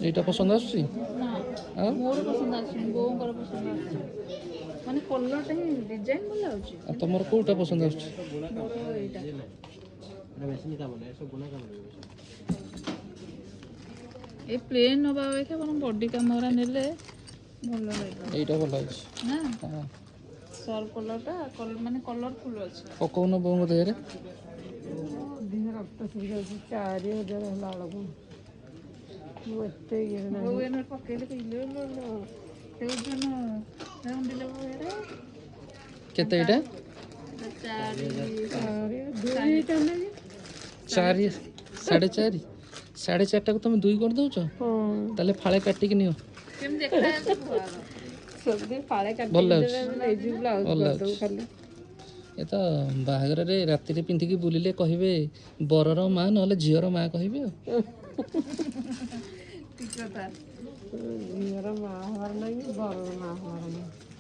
ଏଇଟା ପସନ୍ଦ ଆସୁଛି? ନା ଆଉ ମୋର ପସନ୍ଦ ଆସୁନି, ବୋଉଙ୍କର ପସନ୍ଦ ଆସୁଛି। ମାନେ କଲରଟା ହିଁ ଡିଜାଇନ ଭଲ ଲାଗୁଛି। ଆଉ ତମର କୋଉଟା ପସନ୍ଦ ଆସୁଛି? ମୋର ଏଇଟା ଏ ପ୍ଲେନ୍ ନେବା ଅପେକ୍ଷା ବରଂ ବଡି କାମରା ନେଲେ ଭଲ ଲାଗିବ ଏଇଟା ଭଲ ଅଛି। ନା। ହଁ ସର୍ଫ କଲରଟା ମାନେ କଲରଫୁଲ୍ ଅଛି। ପକଉନ ବୋଉଙ୍କ ଦେହରେ। ଦେହ ରକ୍ତ ଶୁଖିଯାଉଛି 4000 ହେଲା ବେଳକୁ ମୁଁ ଏତେ ଇଏ ବୋଉ ନାହିଁ। ଏଇନେ ପକେଇଲେ ପିଇଲେ ସେ ଓଜନ ରାଉଣ୍ଡିଲେ ବୋଉ କେତେ ଏଇଟା? ଏଟା ଚାରି ଦୁଇ ଟଙ୍କା ଚାରି 4.5 4.5ଟାକୁ ତମେ 2 କରିଦଉଛ? ହଁ ତାହେଲେ ଫାଳେ କାଟିକି ନିଅ। କେମିତି ଦେଖାଯାଉଛି କୁହ ଆଗ? ସବୁ ଫାଳେ ଭଲ କାଟିକି ଲାଗୁଛି। ଦେବେ ଆମେ ନେଇଯିବୁ ବ୍ଲାଉଜ ଭଲ କରିଦେବୁ ଲାଗୁଛି। ଖାଲି। ଏ ତ ବାହାଘରରେ ରାତିରେ ପିନ୍ଧିକି ବୁଲିଲେ କହିବେ ବରର ମା ନହେଲେ ଝିଅର ମା କହିବେ ଆଉ। ଠିକ କଥା। ଝିଅର ମା ହବାର ନାହିଁ, ବରର ମା ହବାର ନାହିଁ।